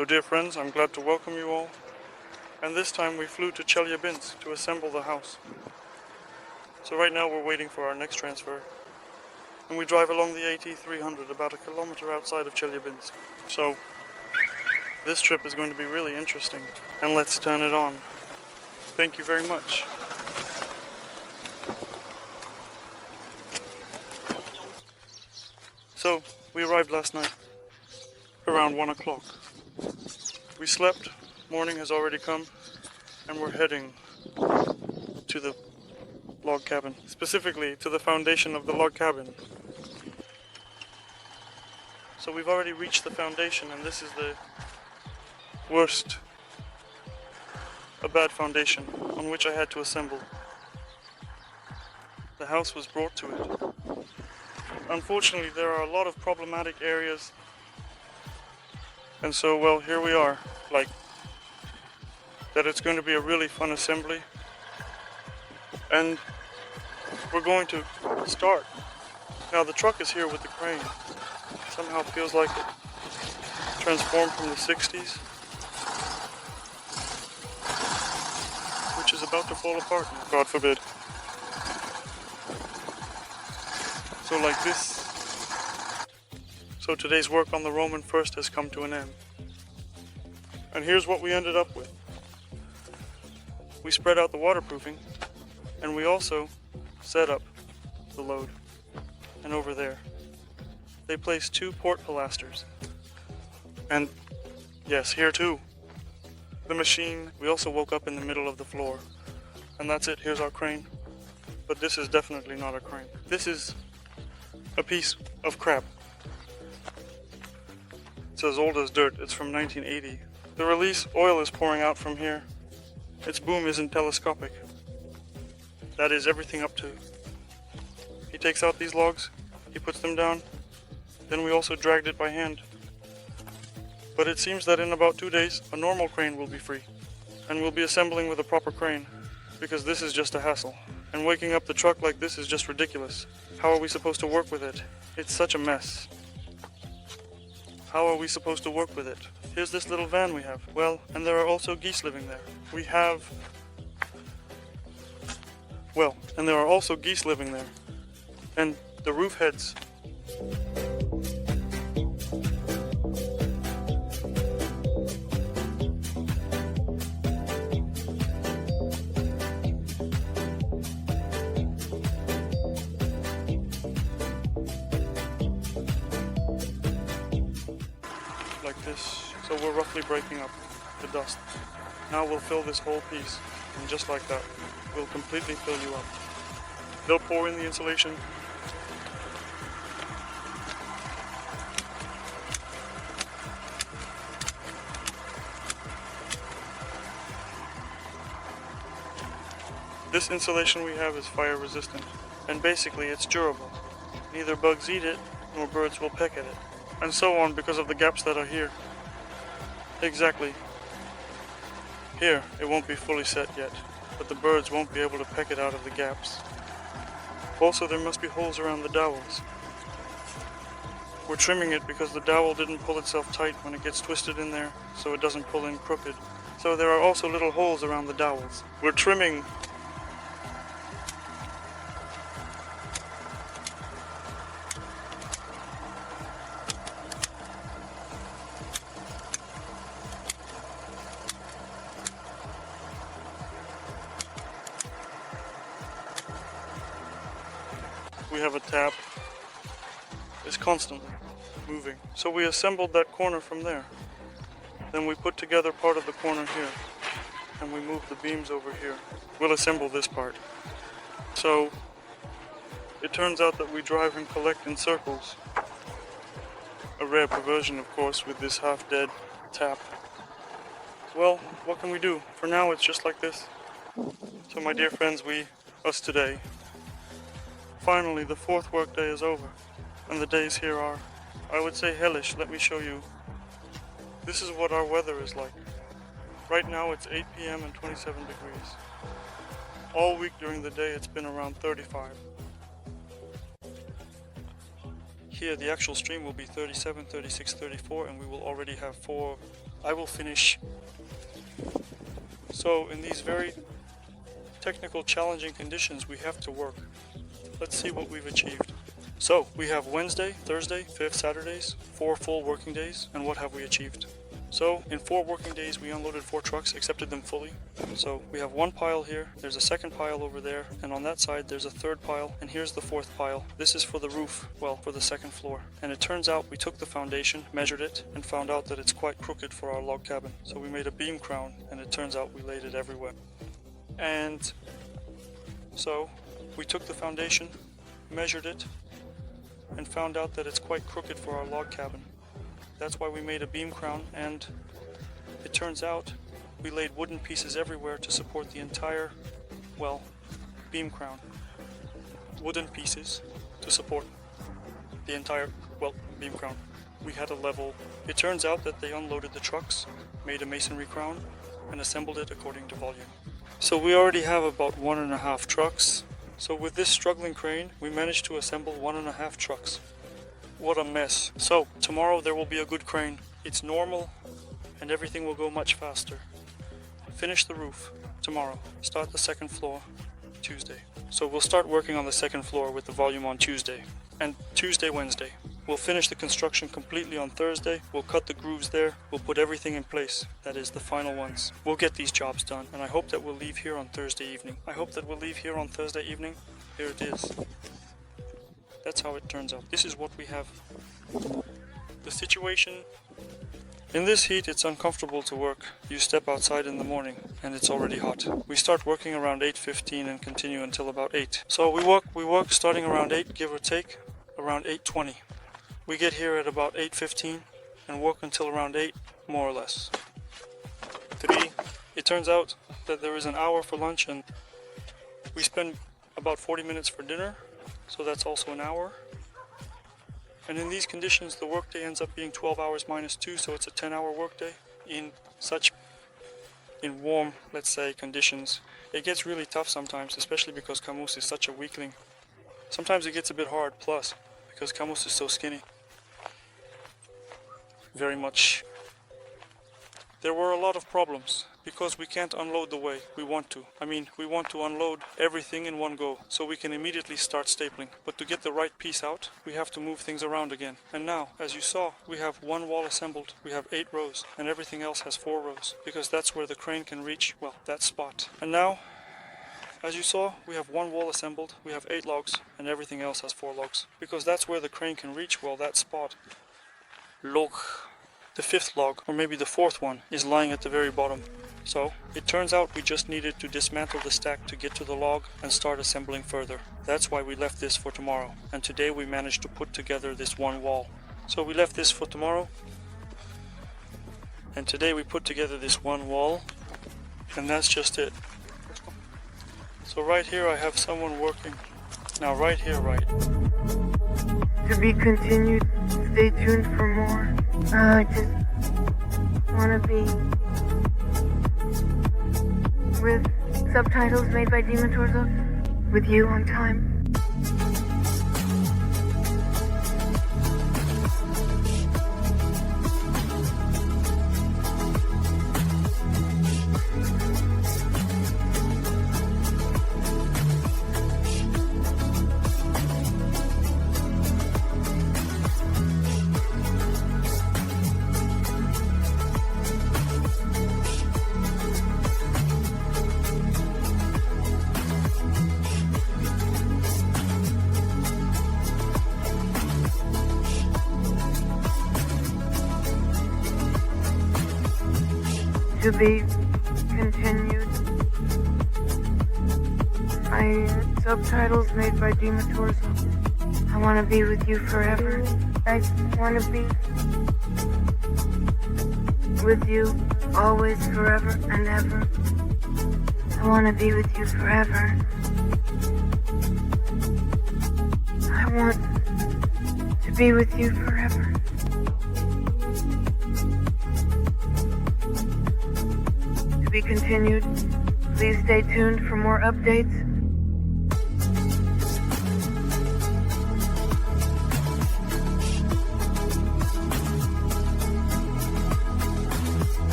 So dear friends, I'm glad to welcome you all. And this time we flew to Челябинск to assemble the house. So right now we're waiting for our next transfer. And we drive along the AT300 about a kilometer outside of Челябинск. So this trip is going to be really interesting. And let's turn it on. Thank you very much. So we arrived last night around 1 o'clock. We slept, morning has already come, and we're heading to the log cabin, specifically to the foundation of the log cabin. So we've already reached the foundation, and this is the worst, a bad foundation on which I had to assemble. The house was brought to it. Unfortunately, there are a lot of problematic areas, and so, well, here we are, like, that it's going to be a really fun assembly, and we're going to start. Now, the truck is here with the crane. Somehow feels like it transformed from the 60s, which is about to fall apart, God forbid. So like this. So today's work on the Roman first has come to an end. And here's what we ended up with. We spread out the waterproofing, and we also set up the load. And over there, they placed 2 port pilasters. And yes, here too. The machine, we also woke up in the middle of the floor. And that's it, here's our crane. But this is definitely not a crane. This is a piece of crap. It's as old as dirt, it's from 1980. The release oil is pouring out from here. Its boom isn't telescopic. That is everything up to. He takes out these logs, he puts them down, then we also dragged it by hand. But it seems that in about 2 days, a normal crane will be free. And we'll be assembling with a proper crane, because this is just a hassle. And waking up the truck like this is just ridiculous. How are we supposed to work with it? It's such a mess. How are we supposed to work with it? Here's this little van we have. Well, and there are also geese living there. And there are also geese living there. And the roof heads. Like this. So we're roughly breaking up the dust. Now we'll fill this whole piece, and just like that, we'll completely fill you up. They'll pour in the insulation. This insulation we have is fire resistant, and basically it's durable. Neither bugs eat it, nor birds will peck at it. And so on because of the gaps that are here. Exactly. Here, it won't be fully set yet, but the birds won't be able to peck it out of the gaps. Also, there must be holes around the dowels. We're trimming it because the dowel didn't pull itself tight when it gets twisted in there, so it doesn't pull in crooked. So there are also little holes around the dowels. We're trimming. We have a tap. It's constantly moving. So we assembled that corner from there. Then we put together part of the corner here. And we moved the beams over here. We'll assemble this part. So it turns out that we drive and collect in circles. A rare perversion, of course, with this half-dead tap. Well, what can we do? For now, it's just like this. So my dear friends, us today, finally, the 4th workday is over, and the days here are, I would say, hellish. Let me show you. This is what our weather is like. Right now it's 8 p.m. and 27 degrees. All week during the day it's been around 35. Here the actual stream will be 37, 36, 34, and we will already have 4 I will finish. So in these very technical, challenging conditions, we have to work. Let's see what we've achieved. So we have Wednesday, Thursday, 5th Saturdays, 4 full working days, and what have we achieved? So in 4 working days we unloaded 4 trucks, accepted them fully. So we have 1 pile here, there's a 2nd pile over there, and on that side there's a 3rd pile, and here's the 4th pile. This is for the roof, well, for the 2nd floor. And it turns out we took the foundation, measured it, and found out that it's quite crooked for our log cabin. So we made a beam crown, and it turns out we laid it everywhere. And so we took the foundation, measured it, and found out that it's quite crooked for our log cabin. That's why we made a beam crown, and it turns out we laid wooden pieces everywhere to support the entire, well, beam crown. Wooden pieces to support the entire, well, beam crown. We had a level. It turns out that they unloaded the trucks, made a masonry crown, and assembled it according to volume. So we already have about 1.5 trucks. So with this struggling crane, we managed to assemble 1.5 trucks. What a mess. So tomorrow there will be a good crane. It's normal and everything will go much faster. Finish the roof tomorrow. Start the 2nd floor Tuesday. So we'll start working on the 2nd floor with the volume on Tuesday. And Tuesday, Wednesday. We'll finish the construction completely on Thursday. We'll cut the grooves there. We'll put everything in place. That is the final ones. We'll get these jobs done. And I hope that we'll leave here on Thursday evening. Here it is. That's how it turns out. This is what we have. The situation. In this heat, it's uncomfortable to work. You step outside in the morning and it's already hot. We start working around 8:15 and continue until about 8. So we work starting around 8, give or take, around 8:20. We get here at about 8:15 and work until around 8, more or less. 3. It turns out that there is an hour for lunch and we spend about 40 minutes for dinner. So that's also an hour. And in these conditions, the workday ends up being 12 hours minus 2, so it's a 10-hour workday. In warm, let's say, conditions, it gets really tough sometimes, especially because Camus is such a weakling. Sometimes it gets a bit hard, plus, because Camus is so skinny. Very much. There were a lot of problems, because we can't unload the way we want to. We want to unload everything in one go, so we can immediately start stapling. But to get the right piece out, we have to move things around again. And now, as you saw, we have 1 wall assembled. We have 8 rows, and everything else has 4 rows, because that's where the crane can reach, well, that spot. And now, as you saw, we have 1 wall assembled, we have 8 logs, and everything else has 4 logs, because that's where the crane can reach, well, that spot. Log. The 5th log, or maybe the 4th one, is lying at the very bottom. So, it turns out we just needed to dismantle the stack to get to the log and start assembling further. That's why we left this for tomorrow. And today we managed to put together this 1 wall. So we left this for tomorrow. And today we put together this 1 wall. And that's just it. So right here I have someone working. Now right here, right. To be continued. Stay tuned for more. I just want to be with subtitles made by Dementors with you on time. To be continued. My subtitles made by Dementors. I want to be with you forever. I want to be with you always, forever and ever. I want to be with you forever. I want to be with you forever. To be continued. Please stay tuned for more updates.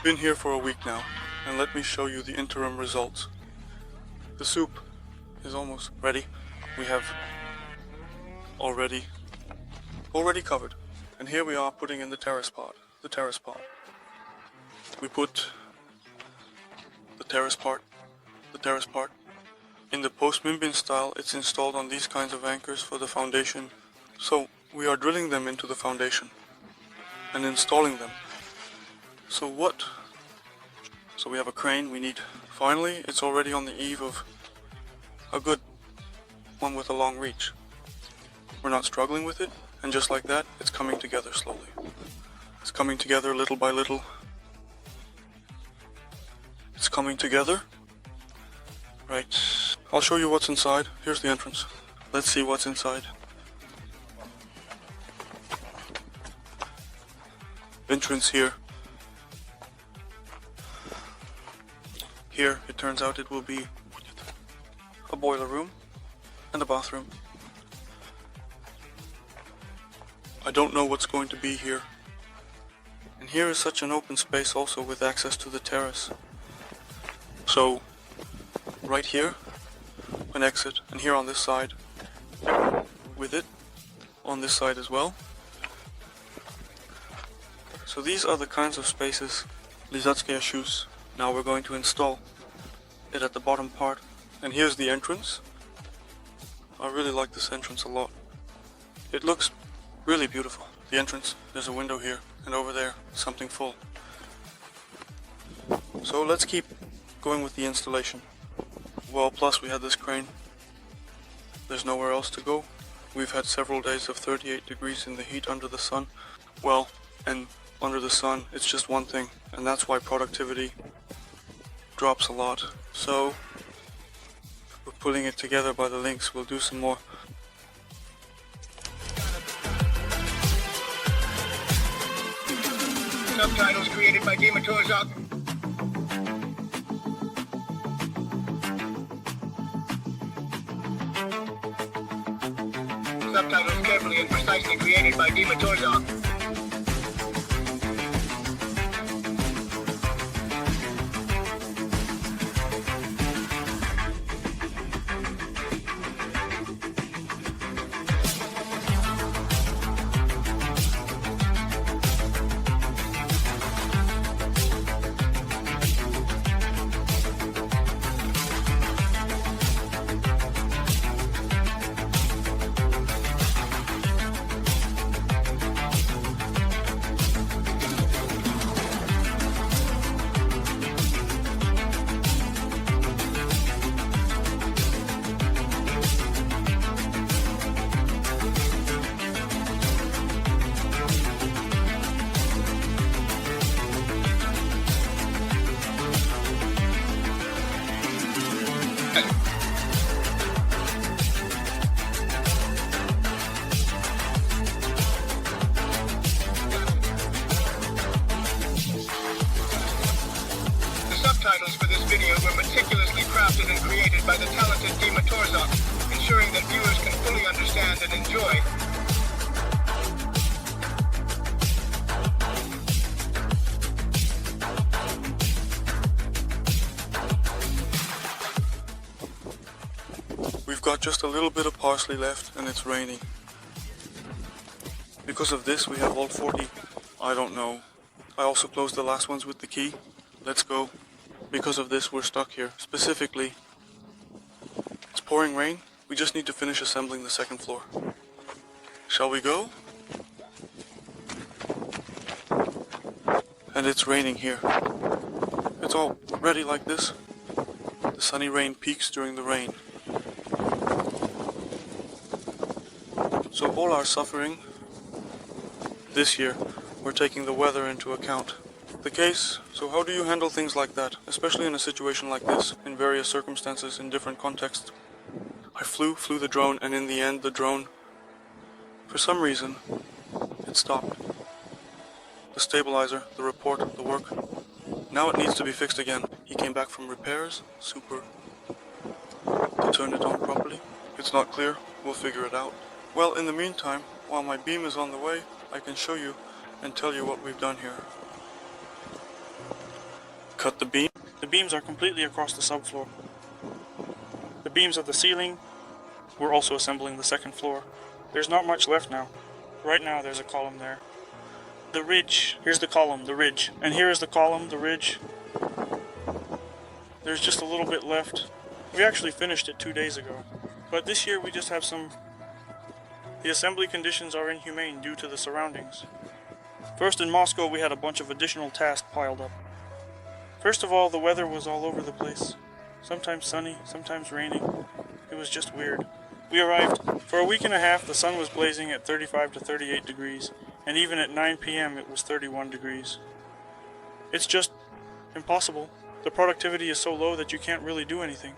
been here for a week now, and let me show you the interim results. The soup is almost ready. We have already covered. And here we are putting in the terrace pot. We put the terrace part. In the post-Mimbin style, it's installed on these kinds of anchors for the foundation. So we are drilling them into the foundation and installing them. So we have a crane we need. Finally, it's already on the eve of a good one with a long reach. We're not struggling with it, and just like that, it's coming together slowly. It's coming together little by little. It's coming together. Right. I'll show you what's inside. Here's the entrance. Let's see what's inside. Entrance here. Here, it turns out it will be a boiler room and a bathroom. I don't know what's going to be here. And here is such an open space also with access to the terrace. So, right here, an exit, and here on this side, with it, on this side as well. So these are the kinds of spaces Lizackie shoes. Now we're going to install it at the bottom part. And here's the entrance. I really like this entrance a lot. It looks really beautiful. The entrance, there's a window here, and over there, something full. So let's keep going with the installation. Well, plus we had this crane. There's nowhere else to go. We've had several days of 38 degrees in the heat under the sun. Well, and under the sun, it's just one thing, and that's why productivity drops a lot. So we're pulling it together by the links. We'll do some more. Subtitles created by Dima Torzok. Subtitles carefully and precisely created by Dima Torzok. Subtitles for this video were meticulously crafted and created by the talented Dima Torzok, ensuring that viewers can fully understand and enjoy. We've got just a little bit of parsley left, and it's raining. Because of this, we have all 40. I don't know. I also closed the last ones with the key. Let's go. Because of this, we're stuck here. Specifically, it's pouring rain. We just need to finish assembling the second floor. Shall we go? And it's raining here. It's all ready like this. The sunny rain peaks during the rain. So all our suffering this year, we're taking the weather into account. The case, so how do you handle things like that, especially in a situation like this, in various circumstances, in different contexts? I flew the drone, and in the end the drone, for some reason, it stopped. The stabilizer, the report, the work. Now it needs to be fixed again. He came back from repairs, super, to turn it on properly. It's not clear, we'll figure it out. Well, in the meantime, while my beam is on the way, I can show you and tell you what we've done here. cut the beam. The beams are completely across the subfloor. The beams of the ceiling, we're also assembling the second floor. There's not much left now. Right now there's a column there. The ridge, here's the column, the ridge. And here is the column, the ridge. There's just a little bit left. We actually finished it 2 days ago. But this year we just have some... The assembly conditions are inhumane due to the surroundings. First in Moscow we had a bunch of additional tasks piled up. First of all, the weather was all over the place. Sometimes sunny, sometimes raining. It was just weird. We arrived. For a week and a half the sun was blazing at 35 to 38 degrees, and even at 9 p.m. it was 31 degrees. It's just impossible. The productivity is so low that you can't really do anything.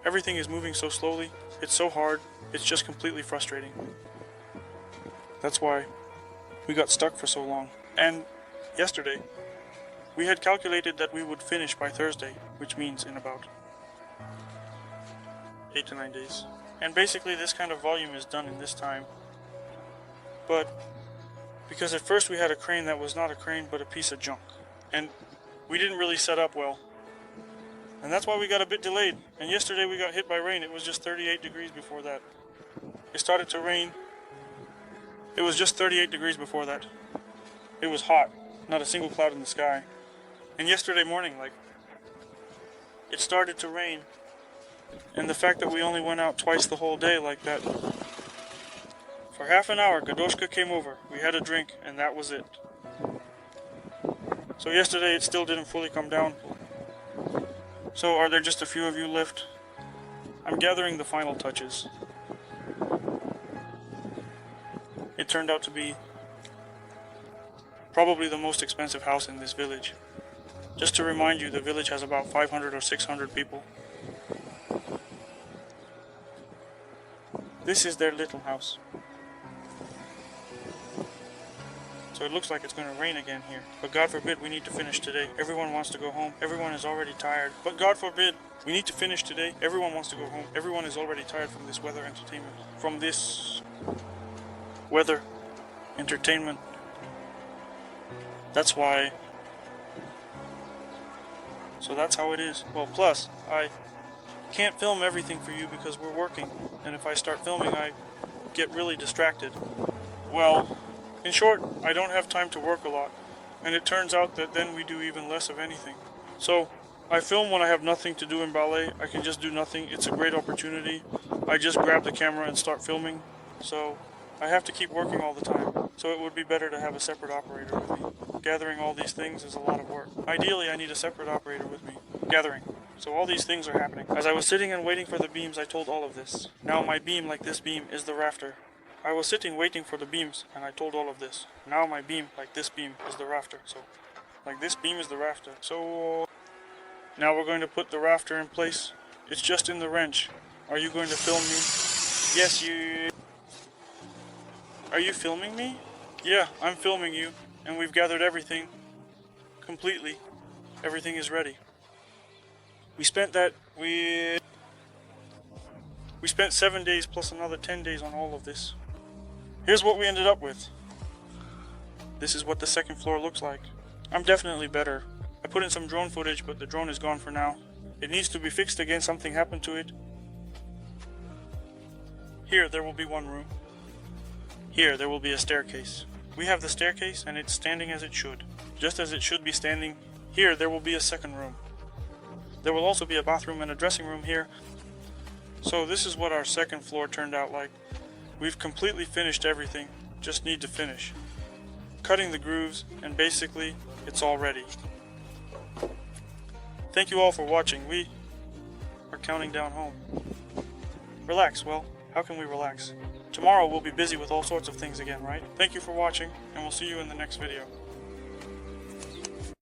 Everything is moving so slowly, it's so hard, it's just completely frustrating. That's why we got stuck for so long. And yesterday, we had calculated that we would finish by Thursday, which means in about 8 to 9 days. And basically this kind of volume is done in this time. But because at first we had a crane that was not a crane but a piece of junk. And we didn't really set up well. And that's why we got a bit delayed. And yesterday we got hit by rain. It was just 38 degrees before that. It started to rain. It was just 38 degrees before that. It was hot. Not a single cloud in the sky. And yesterday morning, it started to rain. And the fact that we only went out twice the whole day like that. For half an hour, Gadoshka came over. We had a drink, and that was it. So yesterday it still didn't fully come down. So are there just a few of you left? I'm gathering the final touches. It turned out to be probably the most expensive house in this village. Just to remind you, the village has about 500 or 600 people. This is their little house. So it looks like it's going to rain again here. But God forbid we need to finish today. Everyone wants to go home. Everyone is already tired. But God forbid we need to finish today. Everyone wants to go home. Everyone is already tired from this weather entertainment. From this weather entertainment. That's why. So that's how it is. Well, plus, I can't film everything for you because we're working. And if I start filming, I get really distracted. Well, in short, I don't have time to work a lot. And it turns out that then we do even less of anything. So, I film when I have nothing to do in ballet. I can just do nothing. It's a great opportunity. I just grab the camera and start filming. So, I have to keep working all the time. So it would be better to have a separate operator with me. Gathering all these things is a lot of work. Ideally, I need a separate operator with me. Gathering. So all these things are happening. As I was sitting and waiting for the beams, I told all of this. Now my beam, like this beam, is the rafter. I was sitting waiting for the beams, and I told all of this. Now my beam, like this beam, is the rafter. So, like this beam is the rafter. So, now we're going to put the rafter in place. It's just in the wrench. Are you going to film me? Yes, you... Are you filming me? Yeah, I'm filming you, and we've gathered everything completely. Everything is ready. We spent 7 days plus another 10 days on all of this. Here's what we ended up with. This is what the second floor looks like. I'm definitely better. I put in some drone footage, but the drone is gone for now. It needs to be fixed again, something happened to it. Here, there will be one room. Here, there will be a staircase. We have the staircase, and it's standing as it should. Just as it should be standing. Here, there will be a second room. There will also be a bathroom and a dressing room here. So this is what our second floor turned out like. We've completely finished everything. Just need to finish. Cutting the grooves, and basically, it's all ready. Thank you all for watching. We are counting down home. Relax, well, how can we relax? Tomorrow we'll be busy with all sorts of things again, right? Thank you for watching, and we'll see you in the next video.